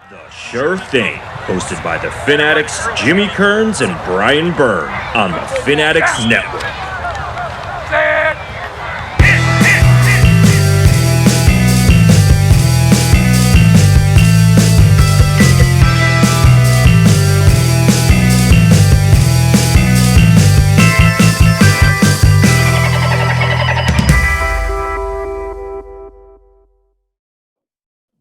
The Sure Thing, hosted by the Fin Addicts, Jimmy Kearns and Brian Byrne on the Fin Addicts Network.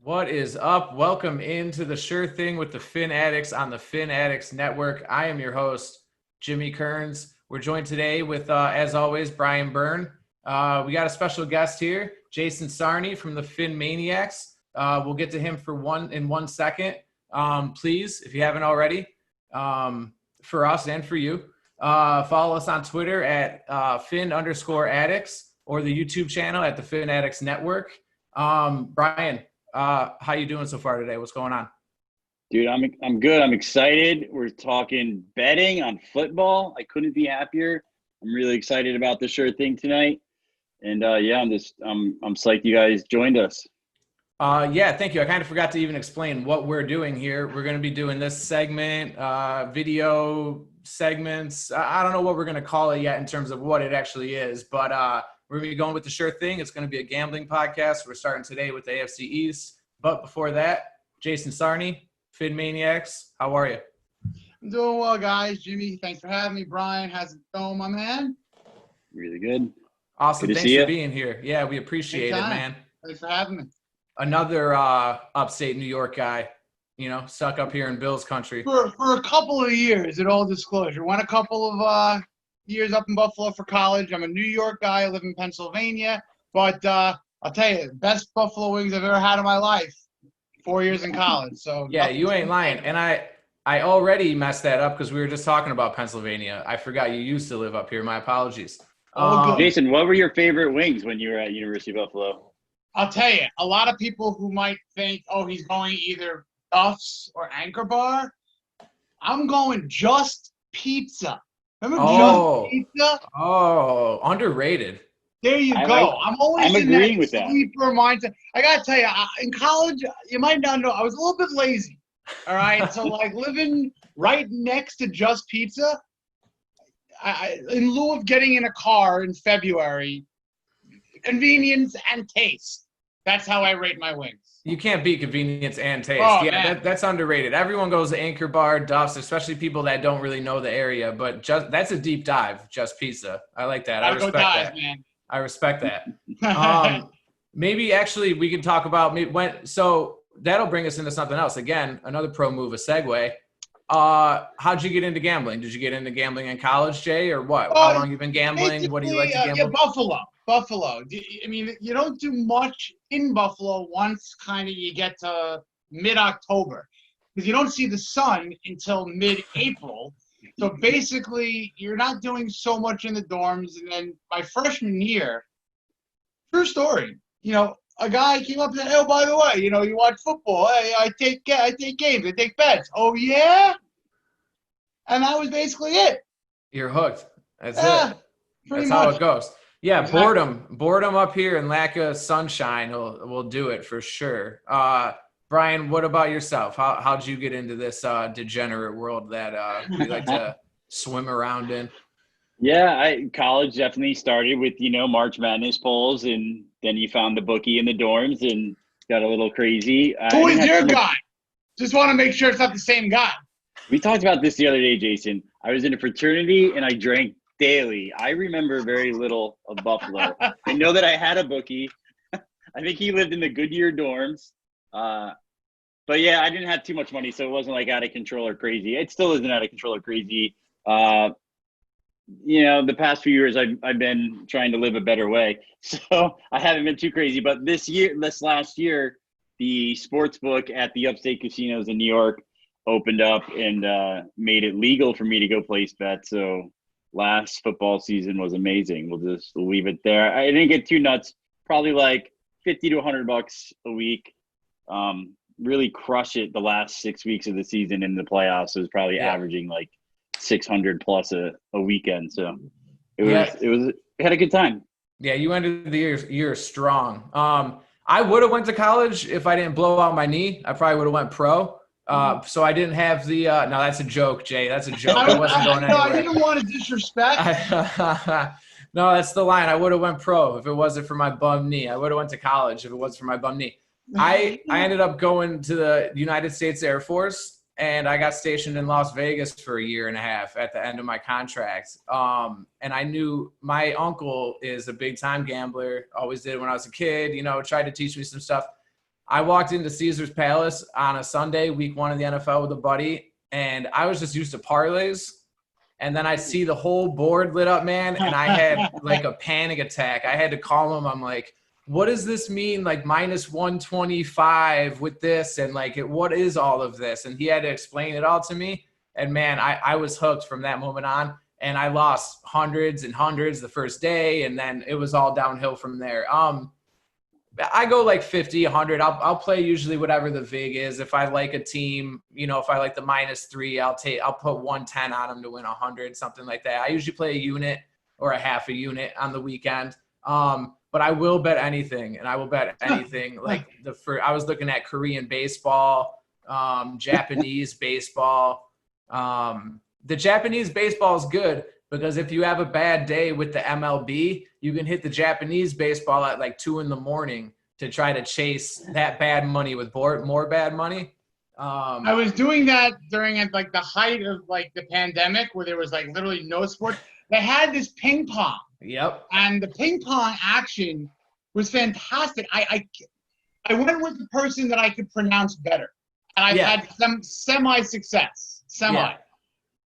What is up? Welcome into the Sure Thing with the Fin Addicts on the Fin Addicts Network. I am your host, Jimmy Kearns. We're joined today with, as always, Brian Byrne. We got a special guest here, Jason Sarney from the Fin Maniacs. We'll get to him in 1 second. Please, if you haven't already, for us and for you, follow us on Twitter at Fin_Addicts or the YouTube channel at the Fin Addicts Network. Brian, how you doing so far today? What's going on? Dude, I'm good. I'm excited. We're talking betting on football. I couldn't be happier. I'm really excited about the Sure Thing tonight. And I'm psyched you guys joined us. Yeah, thank you. I kind of forgot to even explain what we're doing here. We're going to be doing this segment, video segments. I don't know what we're going to call it yet in terms of what it actually is, but we're going to be going with the Sure Thing. It's going to be a gambling podcast. We're starting today with the AFC East. But before that, Jason Sarney, Fin Maniacs. How are you? I'm doing well, guys. Jimmy, thanks for having me. Brian, how's it going, my man? Really good. Awesome. Good to Thanks see for you. being here. Yeah, we appreciate it, man. Thanks for having me. Another upstate New York guy, stuck up here in Bills country. For a couple of years, in all disclosure. Went a couple of years up in Buffalo for college. I'm a New York guy. I live in Pennsylvania. But I'll tell you, best buffalo wings I've ever had in my life. 4 years in college. So yeah, you ain't lying. And I already messed that up because we were just talking about Pennsylvania. I forgot you used to live up here. My apologies. Jason, what were your favorite wings when you were at University of Buffalo? I'll tell you, a lot of people who might think, oh, he's going either Duff's or Anchor Bar. I'm going Just Pizza. Remember Just Pizza? Oh, underrated. There you go. I'm agreeing with that. Sleeper mindset. I got to tell you, in college, you might not know, I was a little bit lazy. All right? So, living right next to Just Pizza, I in lieu of getting in a car in February, convenience and taste. That's how I rate my wings. You can't beat convenience and taste. Oh, yeah, that's underrated. Everyone goes to Anchor Bar, Duff's, especially people that don't really know the area. But that's a deep dive, Just Pizza. I like that. I respect that. Man. I respect that. Maybe actually we can talk about so that'll bring us into something else. Again, another pro move, a segue. How'd you get into gambling? Did you get into gambling in college, Jay, or what? How long you been gambling? What do you like to gamble? Yeah, Buffalo. I mean, you don't do much in Buffalo once kind of you get to mid-October because you don't see the sun until mid-April. So basically, you're not doing so much in the dorms. And then my freshman year, true story, a guy came up and said, oh, by the way, you watch football. Hey, I take games. I take bets. Oh, yeah? And that was basically it. You're hooked. That's it. That's how it goes. Yeah, exactly. Boredom up here and lack of sunshine will do it for sure. Brian, what about yourself? How'd you get into this degenerate world that you like to swim around in? Yeah, college definitely started with, March Madness polls, and then you found the bookie in the dorms and got a little crazy. Who is your guy? Just want to make sure it's not the same guy. We talked about this the other day, Jason. I was in a fraternity and I drank daily. I remember very little of Buffalo. I know that I had a bookie. I think he lived in the Goodyear dorms. But yeah, I didn't have too much money, so it wasn't out of control or crazy. It still isn't out of control or crazy. The past few years I've been trying to live a better way. So I haven't been too crazy. But this last year, the sports book at the upstate casinos in New York opened up and made it legal for me to go place bets. So last football season was amazing. We'll just leave it there. I didn't get too nuts, probably $50 to $100 a week. Really crush it the last 6 weeks of the season in the playoffs. It was probably averaging 600 plus a weekend. So it had a good time. Yeah, you ended the year strong. I would have went to college if I didn't blow out my knee. I probably would have went pro. So I didn't have the no, that's a joke, Jay. That's a joke. I wasn't going anywhere. I didn't want to disrespect. No, that's the line. I would have went pro if it wasn't for my bum knee. I would have went to college if it wasn't for my bum knee. I ended up going to the United States Air Force, and I got stationed in Las Vegas for a year and a half at the end of my contract. And I knew my uncle is a big time gambler, always did when I was a kid, tried to teach me some stuff. I walked into Caesar's Palace on a Sunday, week 1 of the NFL with a buddy, and I was just used to parlays. And then I see the whole board lit up, man, and I had like a panic attack. I had to call him. I'm like, what does this mean? Like minus 125 with this, and like, what is all of this? And he had to explain it all to me. And man, I was hooked from that moment on. And I lost hundreds and hundreds the first day, and then it was all downhill from there. I go like 50, 100. I'll play usually whatever the vig is. If I like a team, if I like the -3, I'll put 110 on them to win 100, something like that. I usually play a unit or a half a unit on the weekend. But I will bet anything, and I will bet anything. Like I was looking at Korean baseball, Japanese baseball. The Japanese baseball is good because if you have a bad day with the MLB, you can hit the Japanese baseball at like 2 a.m. to try to chase that bad money with more bad money. I was doing that during like the height of like the pandemic where there was like literally no sport. They had this ping pong. Yep. And the ping pong action was fantastic. I went with the person that I could pronounce better. And I've had some semi-success. Yeah.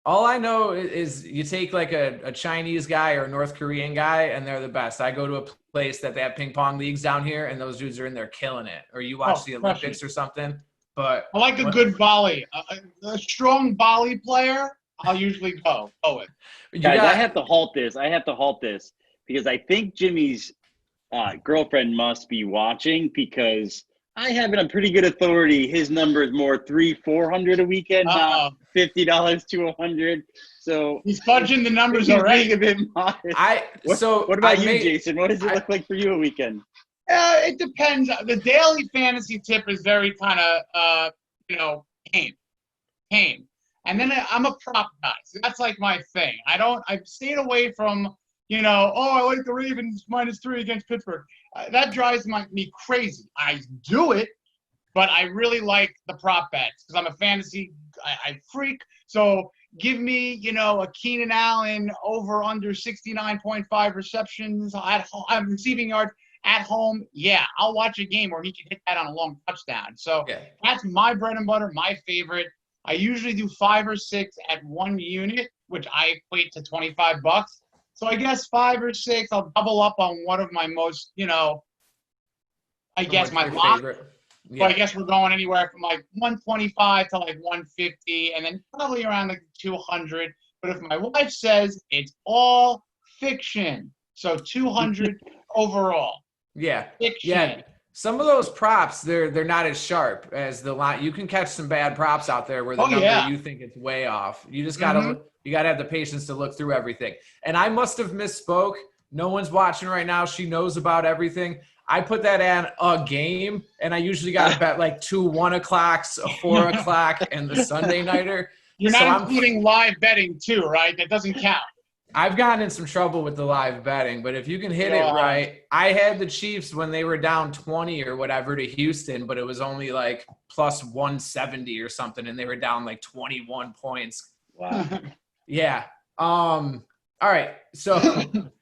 All I know is you take like a Chinese guy or a North Korean guy, and they're the best. I go to a place that they have ping pong leagues down here, and those dudes are in there killing it. Or you watch the Olympics or something. But I like a good volley. A strong volley player, I'll usually go with. Guys, I have to halt this because I think Jimmy's girlfriend must be watching because I have it on pretty good authority. His number is more 300-400 a weekend, not $50 to $100. So he's fudging the numbers already. A bit modest. What about you, Jason? What does it look like for you a weekend? It depends. The daily fantasy tip is very kind of tame. And then I'm a prop guy. So that's like my thing. I've stayed away from, I like the Ravens -3 against Pittsburgh. That drives me crazy. I do it, but I really like the prop bets because I'm a fantasy I freak. So give me, a Keenan Allen over under 69.5 receptions at receiving yards at home. Yeah, I'll watch a game where he can hit that on a long touchdown. So That's my bread and butter, my favorite. I usually do 5 or 6 at one unit, which I equate to $25. So I guess 5 or 6, I'll double up on one of my most, I guess my lock. Yeah. So I guess we're going anywhere from like 125 to like 150 and then probably around like 200. But if my wife says it's all fiction, so 200 overall. Yeah. Fiction. Yeah. Some of those props, they're not as sharp as the line. You can catch some bad props out there where the number you think it's way off. You just gotta have the patience to look through everything. And I must have misspoke. No one's watching right now. She knows about everything. I put that in a game, and I usually got to bet like 2 1 o'clocks, a 4 o'clock, and the Sunday nighter. You're not including live betting too, right? That doesn't count. I've gotten in some trouble with the live betting, but if you can hit it right, I had the Chiefs when they were down 20 or whatever to Houston, but it was only like plus 170 or something, and they were down like 21 points. Wow. Yeah. All right. So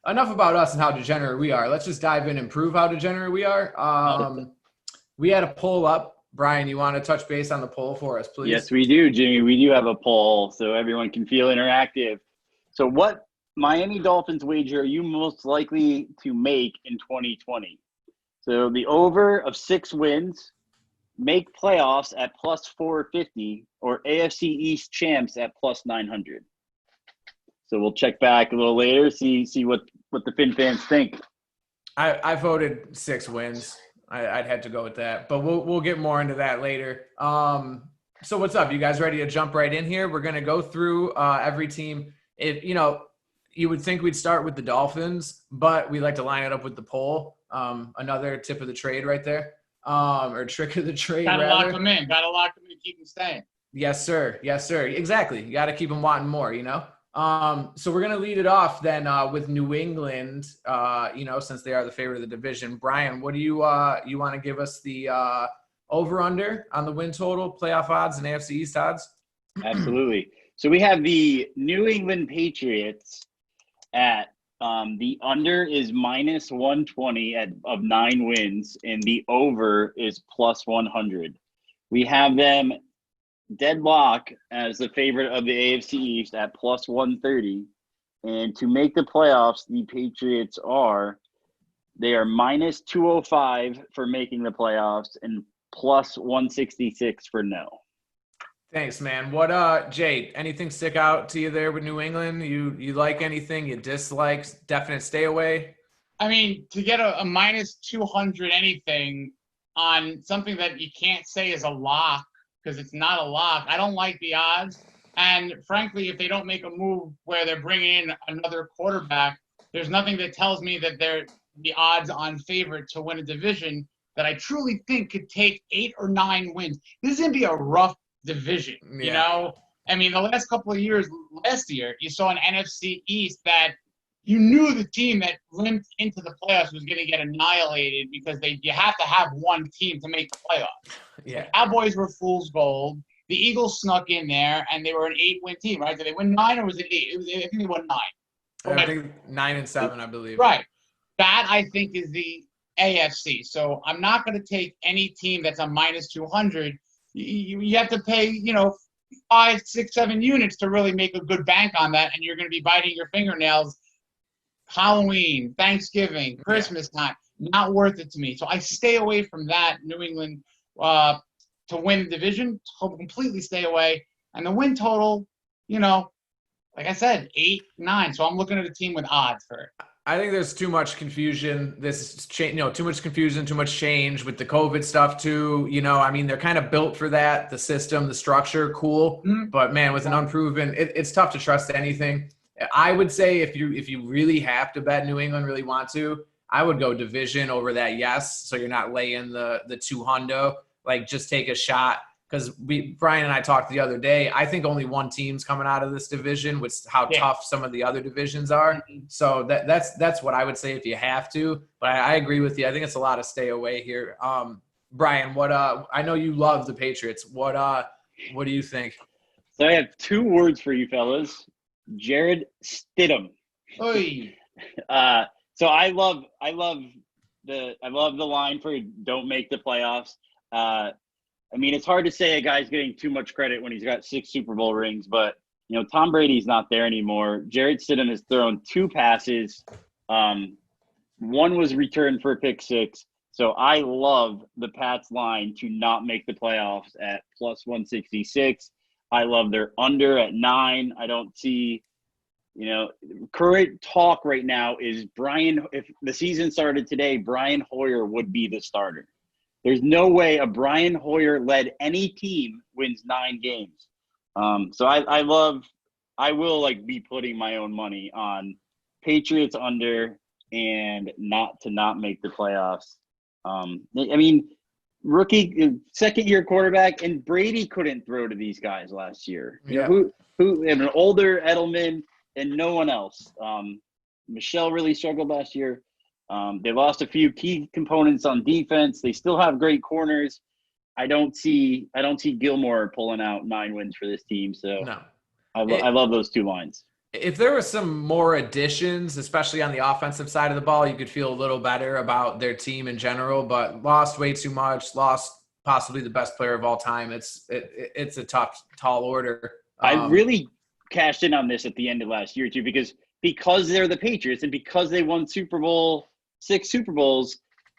enough about us and how degenerate we are. Let's just dive in and prove how degenerate we are. We had a poll up. Brian, you want to touch base on the poll for us, please? Yes, we do, Jimmy. We do have a poll so everyone can feel interactive. So what Miami Dolphins wager are you most likely to make in 2020? So the over of 6 wins, make playoffs at plus 450, or AFC East champs at plus 900. So we'll check back a little later, see what the Fin fans think. I voted 6 wins. I'd have to go with that, but we'll get more into that later. So what's up? You guys ready to jump right in here? We're gonna go through every team. If you would think we'd start with the Dolphins, but we like to line it up with the poll. Another tip of the trade right there, or trick of the trade. Gotta rather. lock them in. Gotta lock them in. Keep them staying. Yes, sir. Yes, sir. Exactly. You got to keep them wanting more. So we're gonna lead it off then with New England. Since they are the favorite of the division. Brian, what do you want to give us the over under on the win total, playoff odds, and AFC East odds? Absolutely. So we have the New England Patriots at the under is minus 120 of 9 wins, and the over is plus 100. We have them deadlock as the favorite of the AFC East at plus 130. And to make the playoffs, the Patriots are minus 205 for making the playoffs and plus 166 for no. Thanks, man. What, Jay, anything stick out to you there with New England? You like anything? You dislike? Definite stay away? I mean, to get a minus 200 anything on something that you can't say is a lock, because it's not a lock. I don't like the odds. And frankly, if they don't make a move where they're bringing in another quarterback, there's nothing that tells me that they're the odds on favorite to win a division that I truly think could take 8 or 9 wins. This is going to be a rough division, I mean, the last couple of years, last year, you saw an NFC East that you knew the team that limped into the playoffs was going to get annihilated because you have to have one team to make the playoffs. Yeah. The Cowboys were fool's gold. The Eagles snuck in there, and they were an 8-win team, right? Did they win 9 or was it 8? I think they won 9. I think 9 and 7, I believe. Right. That, I think, is the AFC. So I'm not going to take any team that's a minus 200. You have to pay, 5, 6, 7 units to really make a good bank on that, and you're going to be biting your fingernails Halloween, Thanksgiving, Christmas time. Not worth it to me. So I stay away from that. New England to win the division, completely stay away. And the win total, like I said, 8, 9. So I'm looking at a team with odds for it. I think there's too much confusion. Too much confusion, too much change with the COVID stuff too. I mean, they're kind of built for that. The system, the structure, cool. Mm-hmm. But man, with an unproven, it's tough to trust anything. I would say if you really have to bet New England, really want to, I would go division over that. Yes, so you're not laying the 200. Like, just take a shot. Because Brian and I talked the other day, I think only one team's coming out of this division, with how tough some of the other divisions are. Mm-hmm. So that's what I would say if you have to. But I agree with you. I think it's a lot of stay away here. Brian, what I know you love the Patriots. What do you think? So I have 2 words for you fellas. Jared Stidham. Oy. So I love the line for don't make the playoffs. I mean, it's hard to say a guy's getting too much credit when he's got 6 Super Bowl rings, but, Tom Brady's not there anymore. Jared Stidham has thrown 2 passes. One was returned for a pick 6. So I love the Pats line to not make the playoffs at plus 166. I love their under at 9. I don't see, current talk right now is if the season started today, Brian Hoyer would be the starter. There's no way a Brian Hoyer-led any team wins 9 games. So I will be putting my own money on Patriots under and not make the playoffs. I mean, rookie, second-year quarterback, and Brady couldn't throw to these guys last year. Yeah. Who have an older Edelman and no one else. Michelle really struggled last year. They lost a few key components on defense. They still have great corners. I don't see Gilmore pulling out 9 wins for this team. So no. I love those 2 lines. If there were some more additions, especially on the offensive side of the ball, you could feel a little better about their team in general, but lost way too much, lost possibly the best player of all time. It's a tough, tall order. I really cashed in on this at the end of last year too, because they're the Patriots and because they won 6 Super Bowls,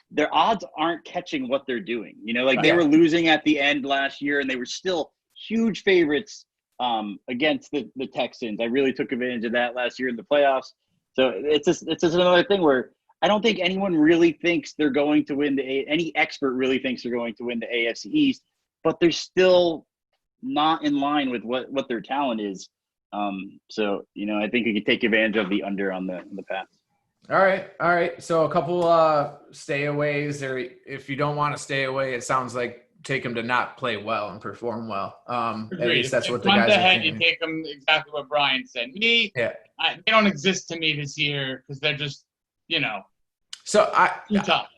their odds aren't catching what they're doing. They were losing at the end last year and they were still huge favorites against the Texans. I really took advantage of that last year in the playoffs. So it's just another thing where I don't think anyone really thinks they're going to win any expert really thinks they're going to win the AFC East, but they're still not in line with what their talent is. So I think we could take advantage of the under on the Pats. All right. So a couple stayaways, or if you don't want to stay away, it sounds like take them to not play well and perform well. At Agreed. least that's If what the month guys are ahead, you thinking. take them exactly what Brian said. Yeah. They don't exist to me this year because they're just, So too tough.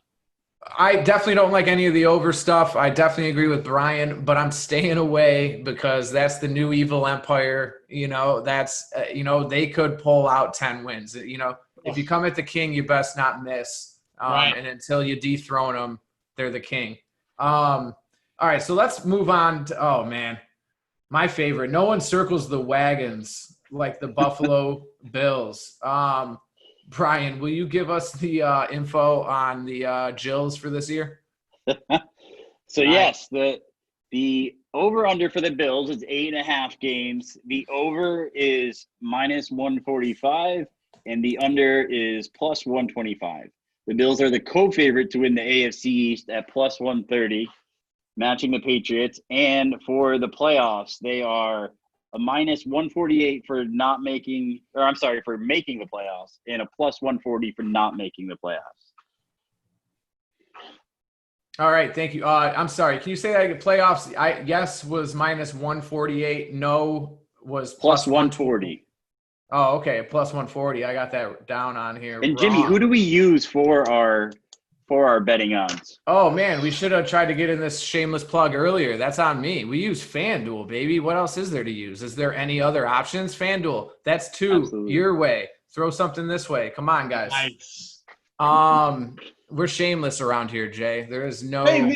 I definitely don't like any of the over stuff. I definitely agree with Brian, but I'm staying away because that's the new evil empire. That's they could pull out 10 wins. If you come at the king, you best not miss. Right. And until you dethrone them, they're the king. All right, so let's move on to, oh man, my favorite. No one circles the wagons like the Buffalo Bills. Brian, will you give us the info on the Jills for this year? So yes, the over under for the Bills is 8.5 games. The over is -145, and the under is +125. The Bills are the co-favorite to win the AFC East at +130, matching the Patriots. And for the playoffs, they are a -148 for making the playoffs, and a +140 for not making the playoffs. All right, thank you. I'm sorry. Can you say that again? Playoffs? Yes was -148. No was +140. Oh, okay, +140. I got that down on here. And Jimmy, who do we use for our betting odds? Oh man, we should have tried to get in this shameless plug earlier. That's on me. We use FanDuel, baby. What else is there to use? Is there any other options? FanDuel. That's two. Absolutely. Your way. Throw something this way. Come on, guys. Nice. We're shameless around here, Jay. There is no. Hey,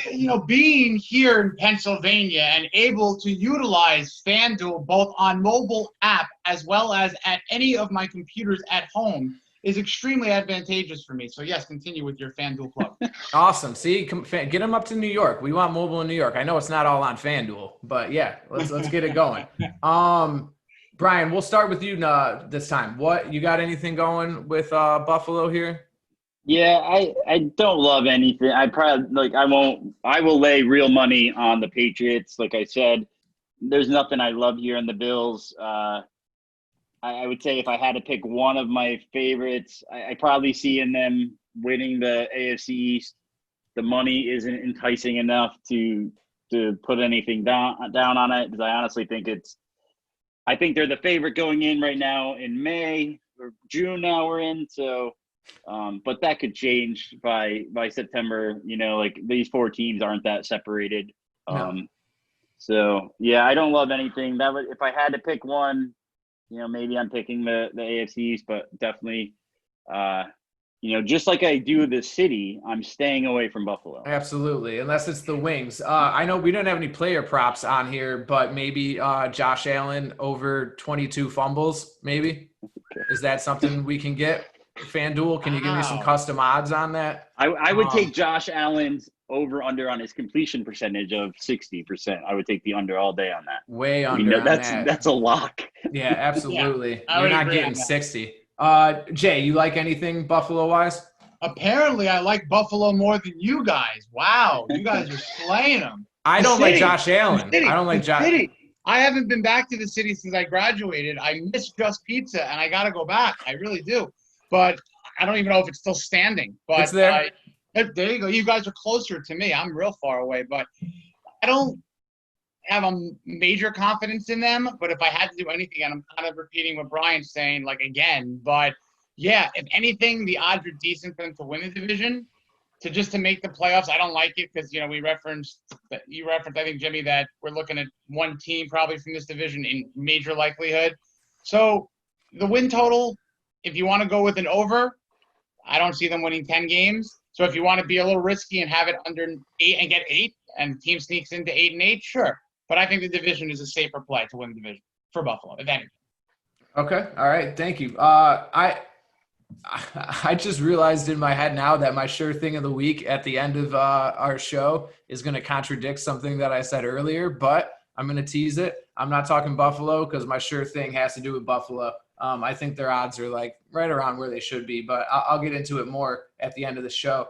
being here in Pennsylvania and able to utilize FanDuel both on mobile app as well as at any of my computers at home is extremely advantageous for me. So yes, continue with your FanDuel plug. Awesome. See, get them up to New York. We want mobile in New York. I know it's not all on FanDuel, but yeah, let's get it going. Brian, we'll start with you this time. What you got? Anything going with Buffalo here? Yeah, I don't love anything. I will lay real money on the Patriots. Like I said, there's nothing I love here in the Bills. I would say if I had to pick one of my favorites, I probably see in them winning the AFC East. The money isn't enticing enough to put anything down on it, because I honestly think I think they're the favorite going in right now in May or June. Now we're in, so but that could change by September. Like these four teams aren't that separated. No. So yeah, I don't love anything. If I had to pick one, maybe I'm picking the AFC East, but definitely, just like I do the city, I'm staying away from Buffalo. Absolutely, unless it's the Wings. I know we don't have any player props on here, but maybe Josh Allen over 22 fumbles, maybe. Okay. Is that something we can get? FanDuel, can you give me some custom odds on that? I would take Josh Allen's over-under on his completion percentage of 60%. I would take the under all day on that. Way under on that. That's a lock. Yeah, absolutely. Yeah, you're not getting 60. Jay, you like anything Buffalo-wise? Apparently, I like Buffalo more than you guys. Wow, you guys are slaying them. I don't like Josh Allen. I don't like Josh. I haven't been back to the city since I graduated. I miss Just Pizza, and I got to go back. I really do. But I don't even know if it's still standing. But it's there. There you go. You guys are closer to me. I'm real far away. But I don't have a major confidence in them. But if I had to do anything, and I'm kind of repeating what Brian's saying, again. But, yeah, if anything, the odds are decent for them to win the division. To make the playoffs, I don't like it because, you referenced, I think, Jimmy, that we're looking at one team probably from this division in major likelihood. So the win total, if you want to go with an over, I don't see them winning 10 games. So if you want to be a little risky and have it under 8 and get 8, and the team sneaks into 8-8, sure. But I think the division is a safer play to win the division for Buffalo, if anything. Okay. All right. Thank you. I just realized in my head now that my sure thing of the week at the end of our show is going to contradict something that I said earlier, but I'm going to tease it. I'm not talking Buffalo because my sure thing has to do with Buffalo. I think their odds are right around where they should be, but I'll get into it more at the end of the show.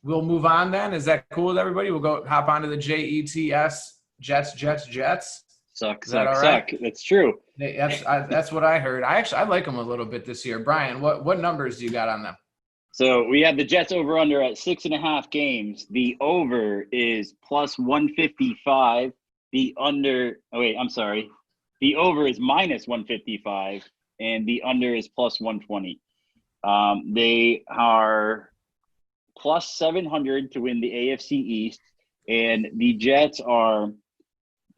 We'll move on then. Is that cool with everybody? We'll hop onto the JETS, Jets. Suck. Is that all right? That's true. That's what I heard. I like them a little bit this year. Brian, what numbers do you got on them? So we have the Jets over under at 6.5 games. The over is plus 155. The over is minus 155, and the under is plus 120. They are plus 700 to win the AFC East, and the Jets are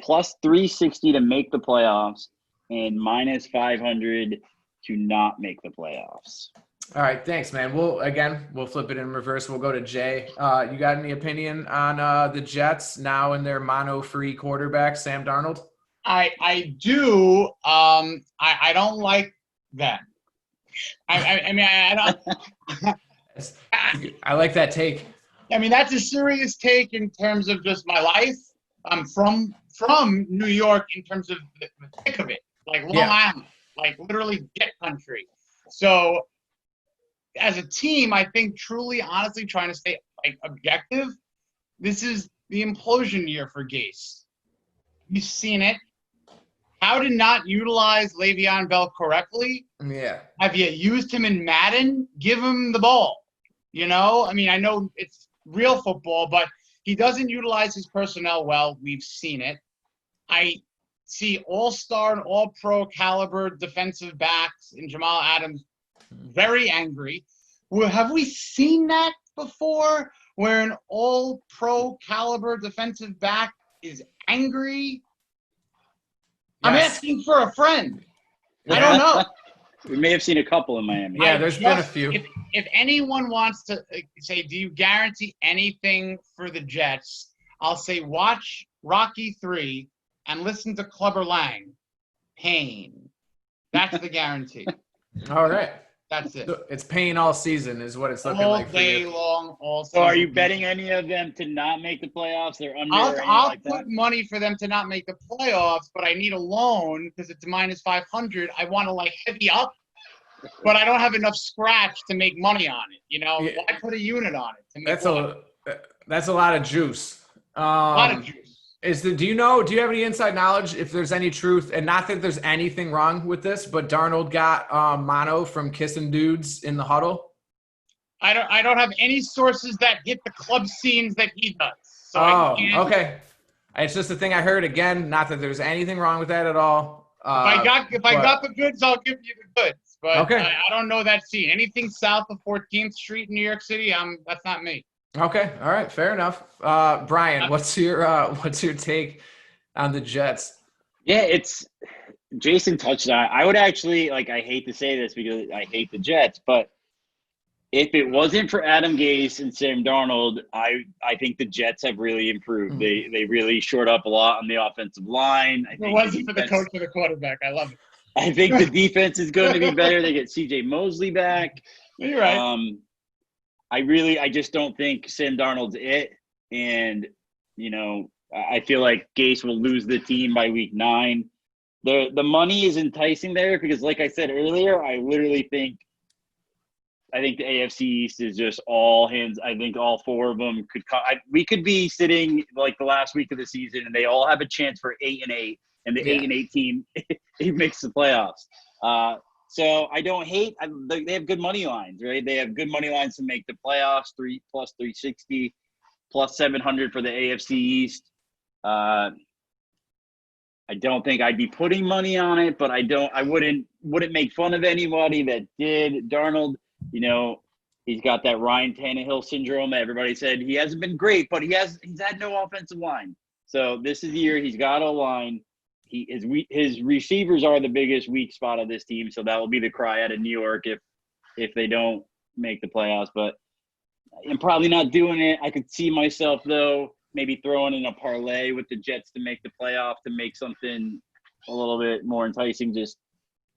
plus 360 to make the playoffs and minus 500 to not make the playoffs. All right, thanks, man. We'll flip it in reverse. We'll go to Jay. You got any opinion on the Jets now and their mono-free quarterback, Sam Darnold? I do. I don't like them. I don't. I like that take. I mean, that's a serious take in terms of just my life. I'm from New York in terms of the thick of it, like Long Island, like literally get country. So as a team, I think truly, honestly, trying to stay like objective, this is the implosion year for Gase. You've seen it. How to not utilize Le'Veon Bell correctly? Yeah. Have you used him in Madden? Give him the ball. You know, I mean, I know it's real football, but he doesn't utilize his personnel well. We've seen it. I see all-star and all-pro caliber defensive backs in Jamal Adams very angry. Well, have we seen that before where an all-pro caliber defensive back is angry? Yes. I'm asking for a friend. I don't know. We may have seen a couple in Miami. Yeah, there's been a few. If anyone wants to say, do you guarantee anything for the Jets? I'll say watch Rocky 3 and listen to Clubber Lang. Pain. That's the guarantee. All right. That's it. So it's pain all season is what it's looking all like for day you. long, all season. So are you betting any of them to not make the playoffs? They're under I'll like put that? money for them to not make the playoffs, but I need a loan because it's minus 500. I want to like heavy up, but I don't have enough scratch to make money on it. You know, why put a unit on it? To make that's a lot of juice. A lot of juice. Do you have any inside knowledge if there's any truth, and not that there's anything wrong with this, but Darnold got mono from kissing dudes in the huddle? I don't have any sources that hit the club scenes that he does. So okay. It's just a thing I heard. Again, not that there's anything wrong with that at all. If I got the goods, I'll give you the goods. But okay. I don't know that scene. Anything south of 14th Street in New York City, that's not me. Okay, all right, fair enough. Brian, what's your take on the Jets? Yeah, it's Jason touched on it. I would actually I hate to say this because I hate the Jets, but if it wasn't for Adam Gase and Sam Darnold, I think the Jets have really improved. Mm-hmm. They really shored up a lot on the offensive line. It wasn't for the coach or the quarterback. I love it. I think the defense is going to be better. They get C.J. Mosley back. You're right. I just don't think Sam Darnold's it. And, I feel like Gase will lose the team by week 9. The money is enticing there because, like I said earlier, I think the AFC East is just all hands. I think all 4 of them could come. We could be sitting like the last week of the season and they all have a chance for 8-8, and the 8-8 team it makes the playoffs. So I don't hate. They have good money lines, right? They have good money lines to make the playoffs. 3 plus 360, plus 700 for the AFC East. I don't think I'd be putting money on it, but I wouldn't make fun of anybody that did. Darnold, he's got that Ryan Tannehill syndrome. Everybody said he hasn't been great, but he's had no offensive line. So this is the year he's got a line. His receivers are the biggest weak spot of this team, so that will be the cry out of New York if they don't make the playoffs. But I'm probably not doing it. I could see myself, though, maybe throwing in a parlay with the Jets to make the playoff to make something a little bit more enticing. Just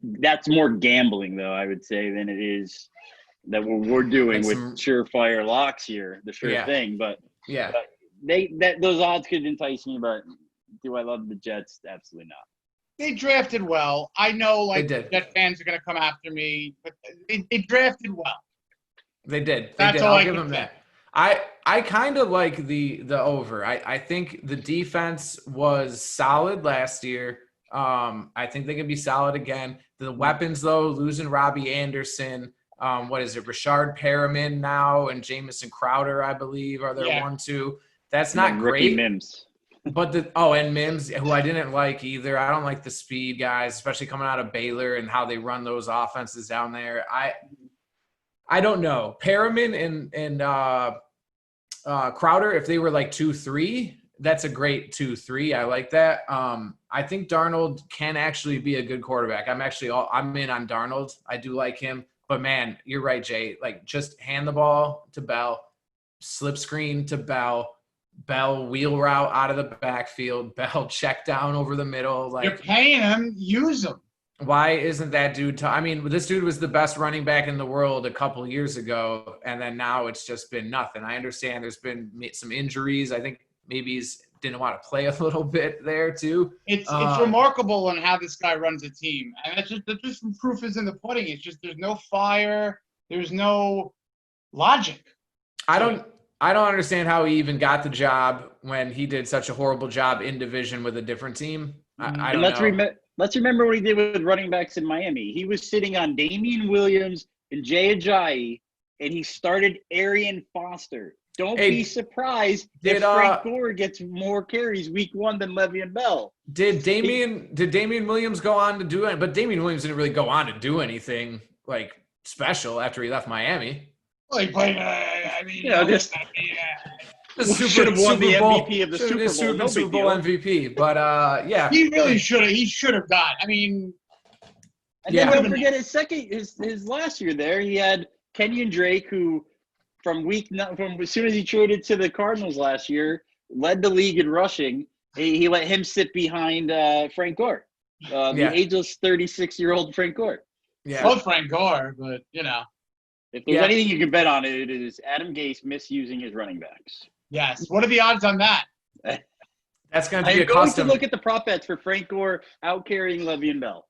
that's more gambling, though, I would say, than it is that what we're doing with surefire locks here, the thing. But those odds could entice me, but do I love the Jets? Absolutely not. They drafted well. I know, Jet fans are going to come after me, but they drafted well. They did. That's all I'll I give can them say. that. I kind of like the over. I think the defense was solid last year. I think they can be solid again. The weapons, though, losing Robbie Anderson, what is it, Rashard Perriman now, and Jamison Crowder, I believe, are their 1-2. That's not Ricky great. Mims. But and Mims, who I didn't like either. I don't like the speed guys, especially coming out of Baylor and how they run those offenses down there. I don't know. Perriman and Crowder, if they were like 2-3, that's a great 2-3. I like that. I think Darnold can actually be a good quarterback. I'm in on Darnold. I do like him. But, man, you're right, Jay. Like, just hand the ball to Bell, slip screen to Bell wheel route out of the backfield, Bell check down over the middle. Like, you're paying him, use him. Why isn't that dude this dude was the best running back in the world a couple of years ago, and then now it's just been nothing. I understand there's been some injuries. I think maybe he's didn't want to play a little bit there too. It's remarkable on how this guy runs a team, and that's just proof is in the pudding. It's just there's no fire, there's no logic. I don't understand how he even got the job when he did such a horrible job in division with a different team. I don't know. Let's remember what he did with running backs in Miami. He was sitting on Damian Williams and Jay Ajayi, and he started Arian Foster. Don't be surprised if Frank Gore gets more carries week 1 than Le'Veon Bell. Did Damian Williams go on to do it? But Damian Williams didn't really go on to do anything like special after he left Miami. Well, he played. Should have won the MVP of the Super Bowl. Super Bowl MVP, but he really should have. He should have got. And then don't forget his last year there. He had Kenyon Drake, who from as soon as he traded to the Cardinals last year, led the league in rushing. He let him sit behind Frank Gore, the ageless 36-year-old Frank Gore. Yeah, both Frank Gore, but if there's anything you can bet on it is Adam Gase misusing his running backs. Yes. What are the odds on that? That's going to be I'm going to look at the prop bets for Frank Gore out carrying Le'Veon Bell.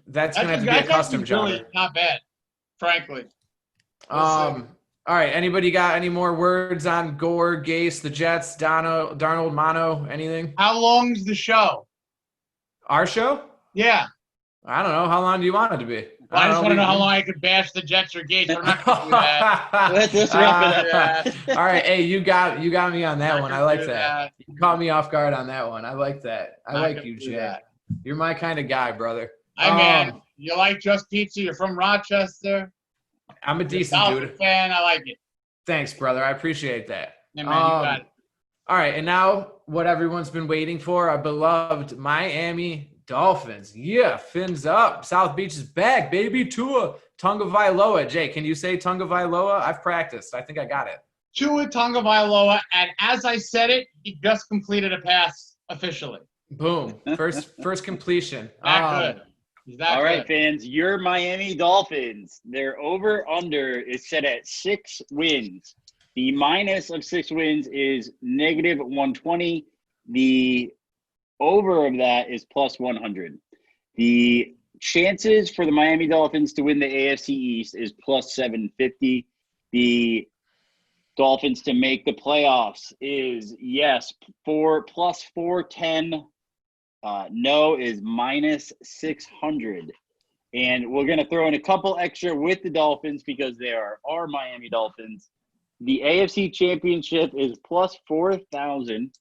That's going to have to be a custom job. Really not bad, frankly. All right. Anybody got any more words on Gore, Gase, the Jets, Darnold, Mono, anything? How long's the show? Our show? Yeah. I don't know. How long do you want it to be? Well, I just want to know how long I could bash the Jets or Gase. I'm not going to do that. Let's wrap it up. All right. Hey, you got me on that one. I like that. You caught me off guard on that one. I like that. I like you, Jay. You're my kind of guy, brother. Hey, man, you like Just Pizza? You're from Rochester? I'm a decent dude. Fan. I like it. Thanks, brother. I appreciate that. Yeah, man, you got it. All right. And now what everyone's been waiting for, our beloved Miami Dolphins. Yeah, fins up. South Beach is back, baby. Tua Tagovailoa. Jay, can you say Tagovailoa? I've practiced. I think I got it. Tua Tagovailoa, and as I said it, he just completed a pass officially. Boom. First completion. That good. All right, fans. Your Miami Dolphins. Their over-under is set at 6 wins. The minus of 6 wins is negative 120. The over of that is plus 100. The chances for the Miami Dolphins to win the AFC East is plus 750. The Dolphins to make the playoffs is yes, plus 410. No is minus 600. And we're going to throw in a couple extra with the Dolphins because they are our Miami Dolphins. The AFC Championship is plus 4,000.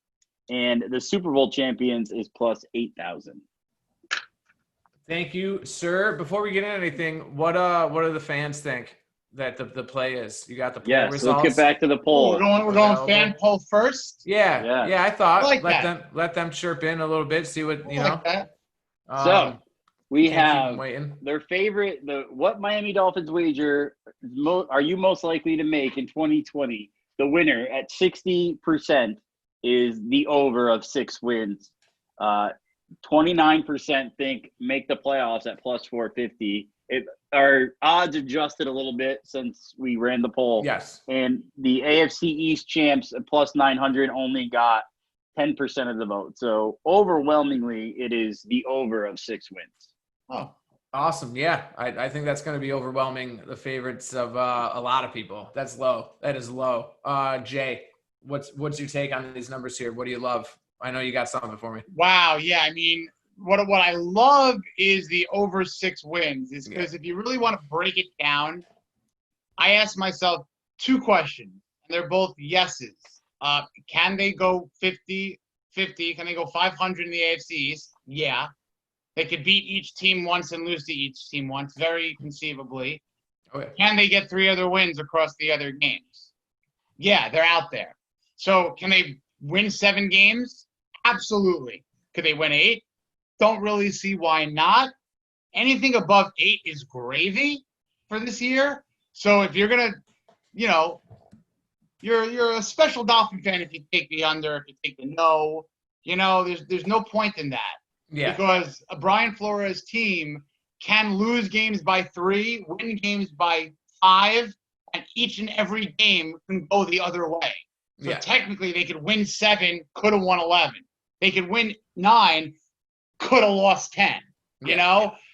And the Super Bowl champions is plus 8,000. Thank you, sir. Before we get into anything, what do the fans think that the play is? You got the poll results? Let's get back to the poll. We're going fan poll first? Yeah. I thought I like let them chirp in a little bit, see what you know. Like that. So we have waiting. Their favorite. What Miami Dolphins wager are you most likely to make in 2020? The winner at 60%. Is the over of 6 wins. 29% think make the playoffs at plus 450. Our odds adjusted a little bit since we ran the poll. Yes. And the AFC East champs at plus 900 only got 10% of the vote. So overwhelmingly, it is the over of 6 wins. Oh. Awesome. Yeah, I think that's going to be overwhelming the favorites of a lot of people. That's low. That is low. Jay, what's your take on these numbers here? What do you love? I know you got something for me. Wow. Yeah. I mean, what I love is the over 6 wins. Is because if you really want to break it down, I ask myself 2 questions, and they're both yeses. Can they go 50-50? Can they go 500 in the AFC East? Yeah. They could beat each team once and lose to each team once, very conceivably. Okay. Can they get 3 other wins across the other games? Yeah, they're out there. So can they win 7 games? Absolutely. Could they win 8? Don't really see why not. Anything above 8 is gravy for this year. So if you're going to, you're a special Dolphin fan if you take the under, if you take the no. There's no point in that. Yeah. Because a Brian Flores team can lose games by 3, win games by 5, and each and every game can go the other way. So technically they could win 7, could have won 11. They could win 9, could have lost 10.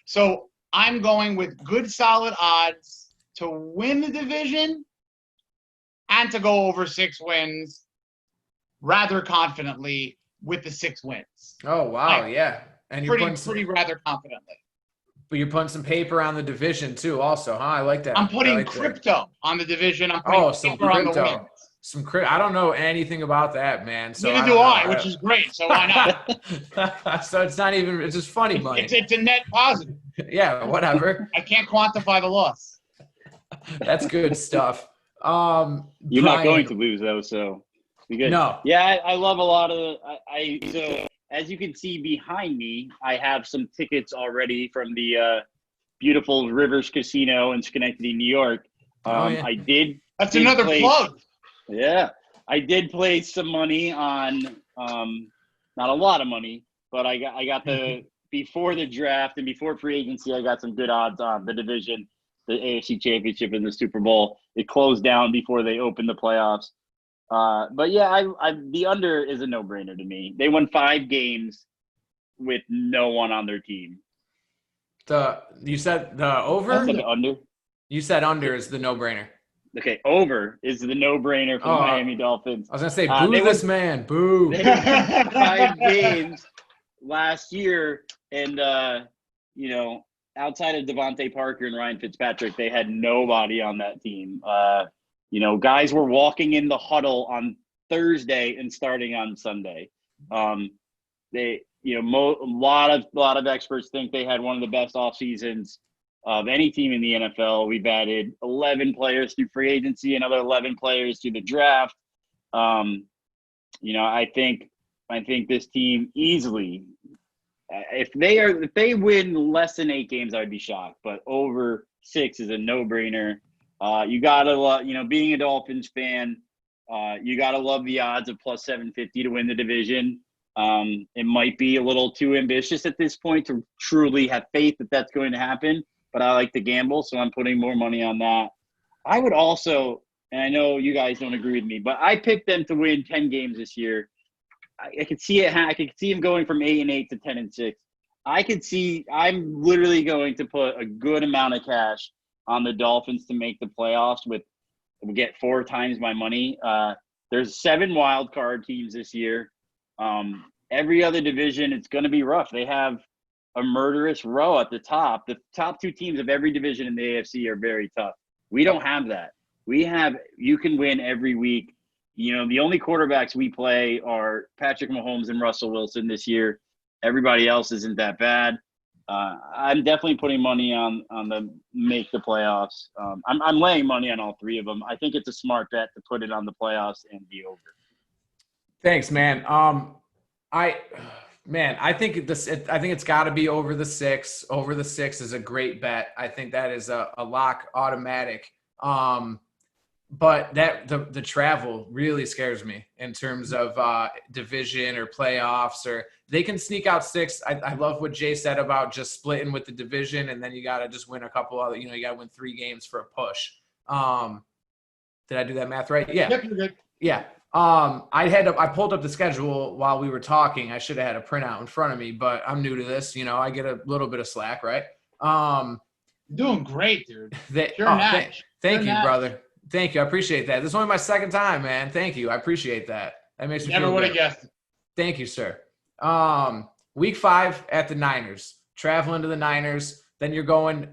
So I'm going with good solid odds to win the division and to go over 6 wins rather confidently with the 6 wins. Oh wow, yeah. And you're pretty rather confidently. But you're putting some paper on the division too, also, huh? I like that. I'm putting crypto on the division. I'm putting some paper on the crypto. wins. I don't know anything about that, man. So Neither do I, which is great. So why not? So it's not even. It's just funny money. It's a net positive. Yeah, whatever. I can't quantify the loss. That's good stuff. You're not going to lose though, so be good. No. Yeah, I love a lot of. So as you can see behind me, I have some tickets already from the beautiful Rivers Casino in Schenectady, New York. I did. That's another plug. Yeah, I did place some money on, not a lot of money, but I got the before the draft and before free agency, I got some good odds on the division, the AFC Championship, and the Super Bowl. It closed down before they opened the playoffs. But yeah, the under is a no-brainer to me. They won 5 games with no one on their team. You said the over? I said the under. You said under is the no-brainer. Okay, over is the no-brainer for the Miami Dolphins. I was going to say, boo this man. Boo. They won 5 games last year, and, outside of Devontae Parker and Ryan Fitzpatrick, they had nobody on that team. Guys were walking in the huddle on Thursday and starting on Sunday. A lot of experts think they had one of the best off seasons of any team in the NFL. We've added 11 players through free agency, another 11 players through the draft. I think this team easily, if they win less than 8 games, I'd be shocked. But over 6 is a no-brainer. You gotta love, being a Dolphins fan, you gotta love the odds of plus 750 to win the division. It might be a little too ambitious at this point to truly have faith that that's going to happen, but I like to gamble, so I'm putting more money on that. I would also, and I know you guys don't agree with me, but I picked them to win 10 games this year. I could see it. I could see them going from 8-8 to 10-6. I'm literally going to put a good amount of cash on the Dolphins to make the playoffs get 4 times my money. There's 7 wild card teams this year. Every other division, it's going to be rough. They have a murderous row at the top. The top 2 teams of every division in the AFC are very tough. We don't have that. You can win every week. The only quarterbacks we play are Patrick Mahomes and Russell Wilson this year. Everybody else isn't that bad. I'm definitely putting money on the make the playoffs. I'm laying money on all 3 of them. I think it's a smart bet to put it on the playoffs and be over. Thanks, man. I think it's got to be over the 6. Over the 6 is a great bet. I think that is a lock, automatic. But the travel really scares me in terms of division or playoffs, or they can sneak out 6. I love what Jay said about just splitting with the division, and then you got to just win a couple other. You got to win 3 games for a push. Did I do that math right? Yeah. Yep, you're good. Yeah. I pulled up the schedule while we were talking. I should have had a printout in front of me, but I'm new to this. I get a little bit of slack, right? Doing great, dude. Thank you, brother. Thank you. I appreciate that. This is only my second time, man. Thank you. I appreciate that. That makes me Never feel would good. have guessed it. Thank you, sir. Week 5 at the Niners, traveling to the Niners. Then you're going,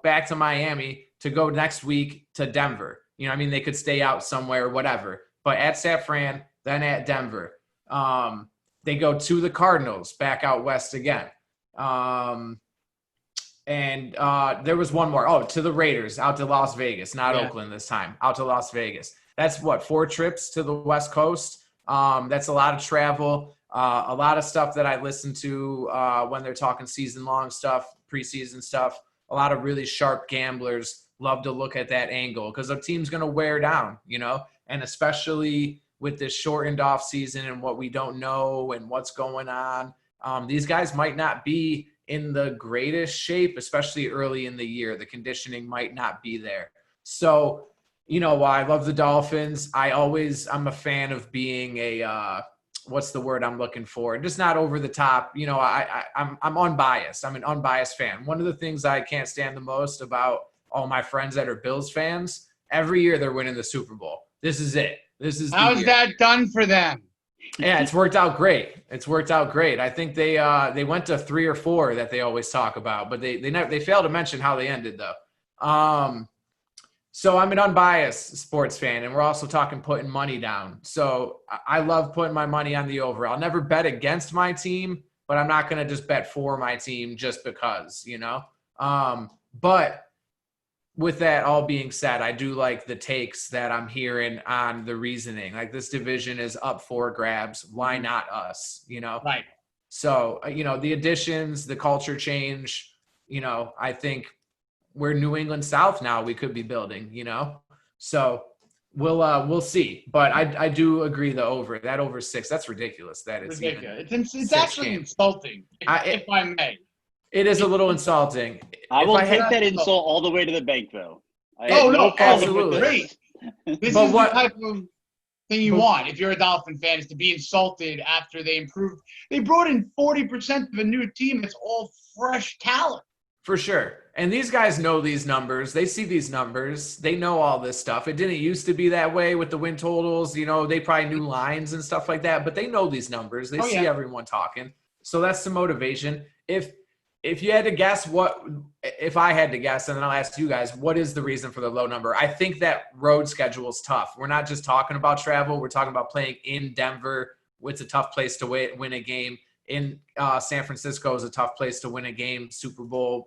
back to Miami to go next week to Denver. They could stay out somewhere, whatever. But at San Fran, then at Denver. They go to the Cardinals, back out west again. And there was one more. Oh, to the Raiders, out to Las Vegas, not Oakland this time, out to Las Vegas. That's 4 trips to the West Coast. That's a lot of travel, a lot of stuff that I listen to when they're talking season-long stuff, preseason stuff. A lot of really sharp gamblers love to look at that angle because the team's going to wear down, and especially with this shortened off season and what we don't know and what's going on. These guys might not be in the greatest shape, especially early in the year. The conditioning might not be there. So, I love the Dolphins. I'm a fan of being what's the word I'm looking for? Just not over the top. I'm unbiased. I'm an unbiased fan. One of the things I can't stand the most about all my friends that are Bills fans, every year they're winning the Super Bowl. This is it. How's that done for them? Yeah, it's worked out great. I think they went to 3 or 4 that they always talk about, but they fail to mention how they ended though. So I'm an unbiased sports fan, and we're also talking putting money down. So I love putting my money on the over. I'll never bet against my team, but I'm not going to just bet for my team just because, But with that all being said, I do like the takes that I'm hearing on the reasoning. Like, this division is up for grabs. Why not us? Right. So, the additions, the culture change, I think we're New England South now. We could be building, so we'll see. But I do agree the over. That over 6, that's ridiculous. That is ridiculous. It's actually insulting, if I may. It is a little insulting. I will take that insult all the way to the bank, though. Absolutely. Great. This is the type of thing you want if you're a Dolphin fan, is to be insulted after they improved. They brought in 40% of a new team that's all fresh talent. For sure. And these guys know these numbers. They see these numbers. They know all this stuff. It didn't used to be that way with the win totals. They probably knew lines and stuff like that, but they know these numbers. They see everyone talking. So that's the motivation. If you had to guess if I had to guess, and then I'll ask you guys, what is the reason for the low number? I think that road schedule is tough. We're not just talking about travel. We're talking about playing in Denver. It's a tough place to win a game. In San Francisco is a tough place to win a game. Super Bowl,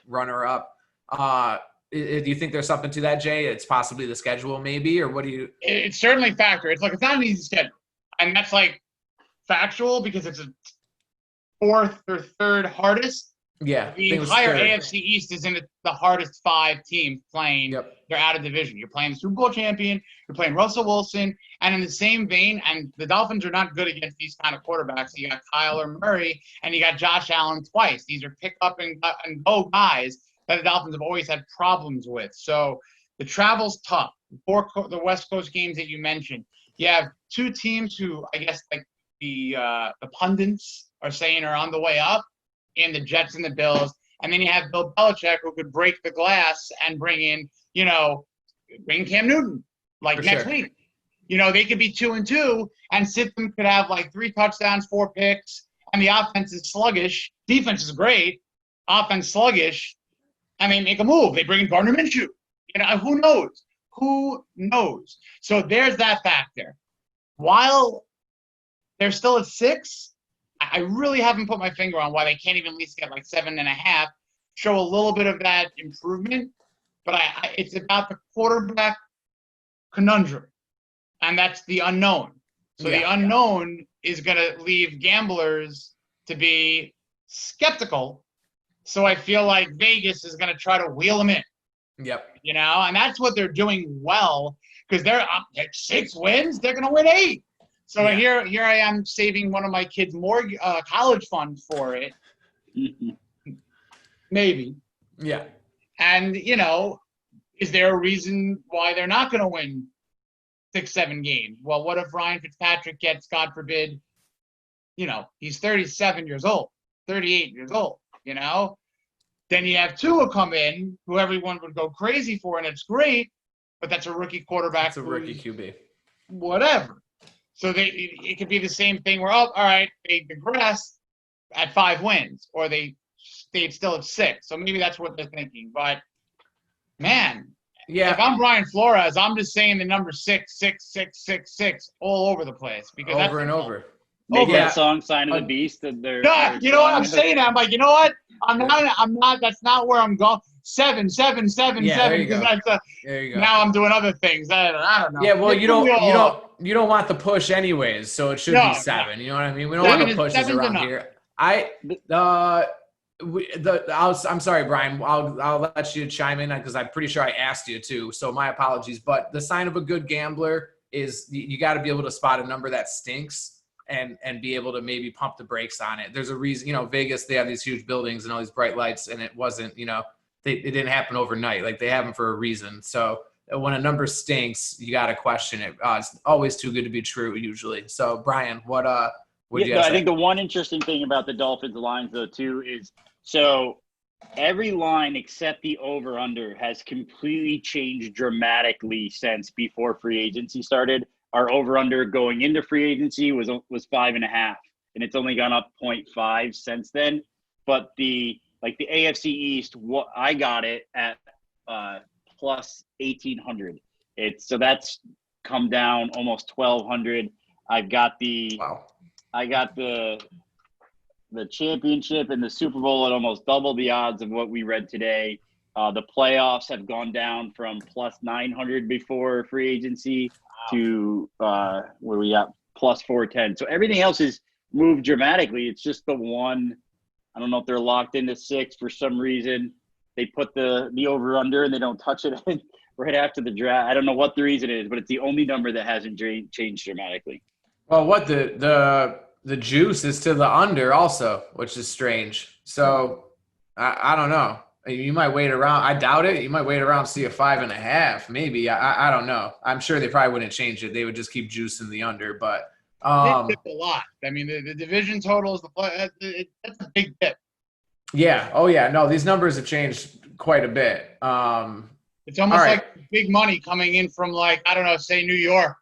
runner up. Do you think there's something to that, Jay? It's possibly the schedule, maybe, or what do you? It's certainly a factor. It's not an easy schedule, and that's factual because it's a 4th or 3rd hardest. Yeah, the entire AFC East is in the hardest 5 teams playing. Yep. They're out of division. You're playing the Super Bowl champion. You're playing Russell Wilson. And in the same vein, and the Dolphins are not good against these kind of quarterbacks. You got Kyler Murray and you got Josh Allen twice. These are pick up and go guys that the Dolphins have always had problems with. So the travel's tough. The West Coast games that you mentioned. You have 2 teams who I guess the pundits are saying are on the way up, in the Jets and the Bills. And then you have Bill Belichick, who could break the glass and bring in, bring Cam Newton next week. They could be 2-2, and Sitton could have 3 touchdowns, 4 picks, and the offense is sluggish. Defense is great. Offense sluggish. And they make a move. They bring in Gardner Minshew. Who knows? Who knows? So there's that factor. While they're still at 6, I really haven't put my finger on why they can't even at least get 7.5, show a little bit of that improvement. But it's about the quarterback conundrum, and that's the unknown. So the unknown is going to leave gamblers to be skeptical. So I feel like Vegas is going to try to wheel them in. Yep. And that's what they're doing well, because they're up at 6 wins. They're going to win 8. So here I am saving one of my kids more college funds for it. Maybe. Yeah. And, is there a reason why they're not going to win 6-7 games? Well, what if Ryan Fitzpatrick gets, God forbid, he's 37 years old, 38 years old, Then you have Tua come in, who everyone would go crazy for, and it's great, but that's a rookie quarterback. It's a rookie QB. Whatever. So it could be the same thing where, all right, they digressed at 5 wins, or they stayed still at 6. So maybe that's what they're thinking. But, man, if I'm Brian Flores, I'm just saying the number 6, 6, 6, 6, 6 all over the place. Because over and over. Make that song "Sign of the Beast." You know what I'm saying? I'm like, you know what? I'm not. That's not where I'm going. 7, 7, 7, 7. There you go. There you go. Now I'm doing other things. I don't know. Yeah, well, you don't want the push anyways, so it should be 7. You know what I mean? We don't want the pushes around here. I'm sorry, Brian. I'll let you chime in because I'm pretty sure I asked you to. So my apologies. But the sign of a good gambler is you got to be able to spot a number that stinks and be able to maybe pump the brakes on it. There's a reason. Vegas, they have these huge buildings and all these bright lights, and it wasn't. It didn't happen overnight. Like, they have them for a reason. So when a number stinks, you got to question it. It's always too good to be true, usually. So Brian, what do you I think the one interesting thing about the Dolphins lines, though, too, is so every line except the over-under has completely changed dramatically since before free agency started. Our over-under going into free agency was 5.5, and it's only gone up 0.5 since then. But the AFC East, I got it at plus 1,800. So that's come down almost 1,200. I got the championship and the Super Bowl at almost double the odds of what we read today. The playoffs have gone down from plus 900 before free agency to where we at plus 410. So everything else has moved dramatically. It's just the one. I don't know if they're locked into 6 for some reason. They put the over under and they don't touch it right after the draft. I don't know what the reason is, but it's the only number that hasn't changed dramatically. Well, what the juice is to the under also, which is strange. So I don't know. You might wait around. I doubt it. You might wait around, see a 5.5, maybe. I don't know. I'm sure they probably wouldn't change it. They would just keep juicing the under. But they dip a lot. I mean, the division totals, that's a big dip. Yeah. Oh yeah. No, these numbers have changed quite a bit. It's almost like big money coming in from, like, I don't know, say New York.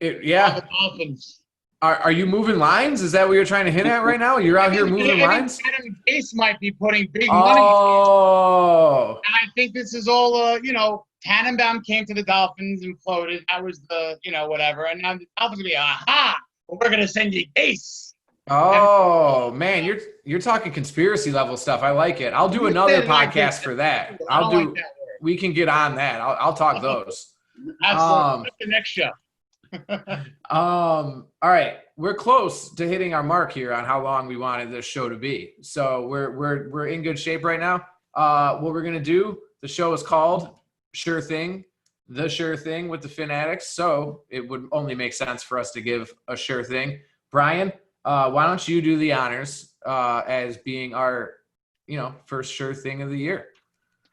The Dolphins. Are you moving lines? Is that what you're trying to hit at right now? You're out here moving lines? Adam Gase might be putting big money. Oh. And I think this is all, Tannenbaum came to the Dolphins and floated. That was the, whatever. And now the Dolphins will be, we're going to send you Gase. Oh, man, you're talking conspiracy level stuff. I like it. I'll do another podcast for that. We can get on that. I'll talk those. Absolutely. That's the next show. All right, we're close to hitting our mark here on how long we wanted this show to be. So we're in good shape right now. What we're gonna do, the show is called Sure Thing, the Sure Thing with the Fin Addicts. So it would only make sense for us to give a sure thing. Brian, why don't you do the honors as being our first sure thing of the year?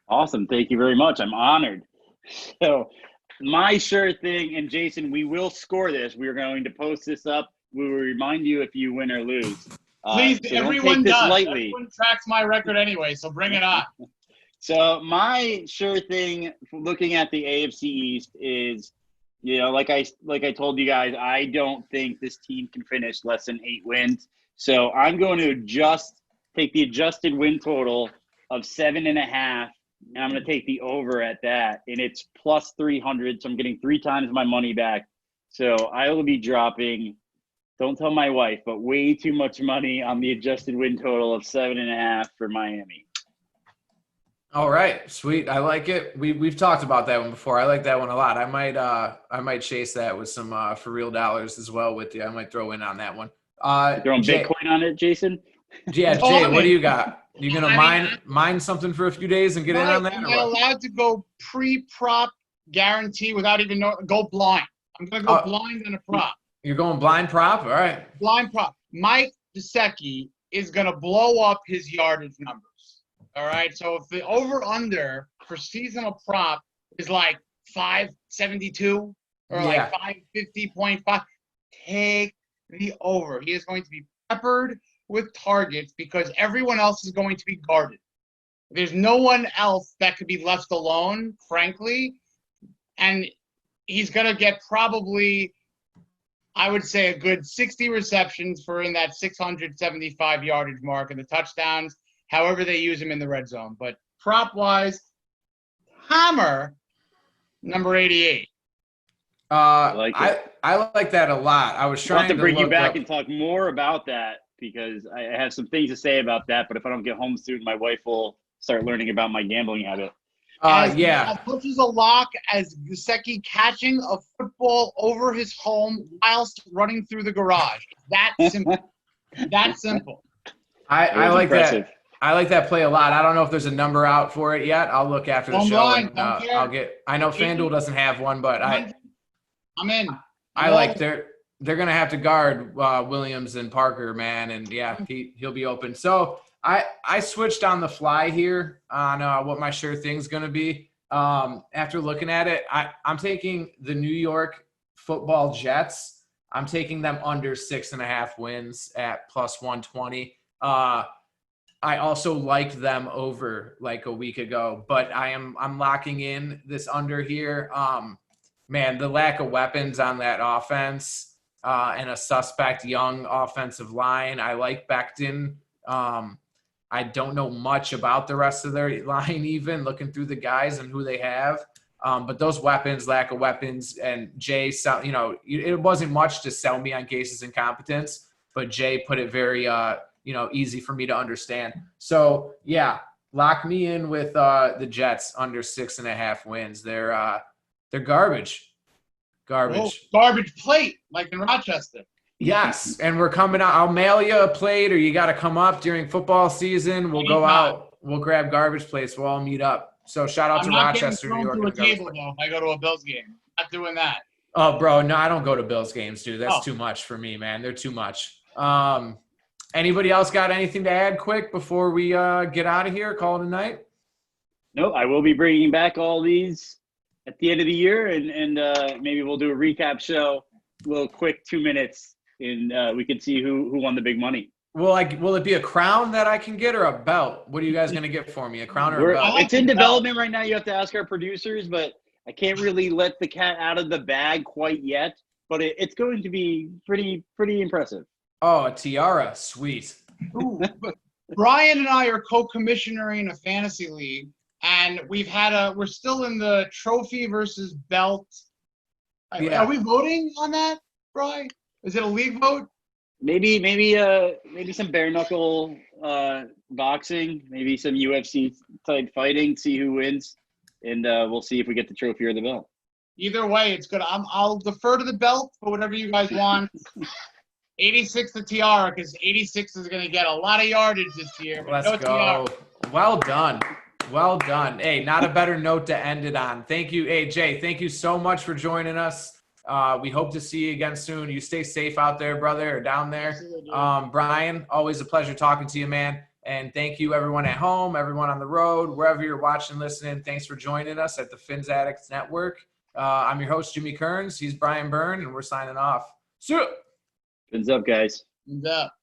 Awesome, thank you very much. I'm honored. So my sure thing, and Jason, we will score this. We are going to post this up. We will remind you if you win or lose. Please, so everyone does. Lightly. Everyone tracks my record anyway, so bring it on. So my sure thing, looking at the AFC East, is, like I told you guys, I don't think this team can finish less than 8 wins. So I'm going to take the adjusted win total of 7.5. And I'm going to take the over at that, and it's plus 300, so I'm getting 3 times my money back. So I will be dropping, don't tell my wife, but way too much money on the adjusted win total of 7.5 for Miami. All right, sweet. I like it. We've talked about that one before. I like that one a lot. I might chase that with some for real dollars as well with you. I might throw in on that one. Throwing Bitcoin on it, Jason? Yeah, Jay, what do you got? You gonna mine something for a few days and get in on that? Am I allowed to go pre-prop guarantee without even go blind? I'm gonna go blind on a prop. You're going blind prop? All right. Blind prop. Mike Gesicki is gonna blow up his yardage numbers. All right. So if the over/under for seasonal prop is like 572 or like 550.5, take the over. He is going to be peppered with targets because everyone else is going to be guarded. There's no one else that could be left alone, frankly. And he's going to get probably, I would say, a good 60 receptions for in that 675 yardage mark, and the touchdowns, however they use him in the red zone. But prop-wise, hammer number 88. I like it. I like that a lot. I was I'll trying have to bring you look back up- and talk more about that because I have some things to say about that. But if I don't get home soon, my wife will start learning about my gambling habit. As much as a lock as Gesicki catching a football over his home whilst running through the garage. That simple. That simple. I like impressive. that. I like that play a lot. I don't know if there's a number out for it yet. I'll look after the Don't show. mind, And, don't care. I'll get. I know FanDuel doesn't have one, but I'm in. I like they're gonna have to guard Williams and Parker, man, and yeah, he'll be open. So I switched on the fly here on what my sure thing's gonna be. After looking at it, I'm taking the New York Football Jets. I'm taking them under 6.5 wins at plus 120. I also liked them over like a week ago, but I'm locking in this under here. Man, the lack of weapons on that offense and a suspect young offensive line. I like Becton. I don't know much about the rest of their line, even looking through the guys and who they have. But those weapons, lack of weapons, and Jay, it wasn't much to sell me on Gase's incompetence, but Jay put it very, easy for me to understand. So yeah, lock me in with the Jets under 6.5 wins. They're garbage. Oh, garbage plate, like in Rochester. Yes, and we're coming out. I'll mail you a plate, or you got to come up during football season. We'll go out. We'll grab garbage plates. We'll all meet up. So shout out to Rochester, New York. I'm not getting thrown to a table, though, if I go to a Bills game. Not doing that. Oh, bro, no, I don't go to Bills games, dude. That's too much for me, man. They're too much. Anybody else got anything to add quick before we get out of here, call it a night? No, I will be bringing back all these at the end of the year, and maybe we'll do a recap show, a little quick 2 minutes, and we can see who won the big money. Will it be a crown that I can get or a belt? What are you guys going to get for me, a crown or a belt? It's in development right now. You have to ask our producers, but I can't really let the cat out of the bag quite yet. But it's going to be pretty impressive. Oh, a tiara. Sweet. Ooh, Brian and I are co-commissionering in a fantasy league, and we're still in the trophy versus belt. Yeah. Are we voting on that, Brian? Is it a league vote? Maybe some bare knuckle boxing, maybe some UFC type fighting, see who wins, and we'll see if we get the trophy or the belt. Either way, it's good. I'll defer to the belt for whatever you guys want. 86 the tiara, because 86 is going to get a lot of yardage this year. Let's go. Tiara. Well done. Well done. Hey, not a better note to end it on. Thank you. Hey, Jay, thank you so much for joining us. We hope to see you again soon. You stay safe out there, brother, or down there. Brian, always a pleasure talking to you, man. And thank you, everyone at home, everyone on the road, wherever you're watching, listening. Thanks for joining us at the Fin Addicts Network. I'm your host, Jimmy Kearns. He's Brian Byrne, and we're signing off. See ya. Fins up, guys. Fins up.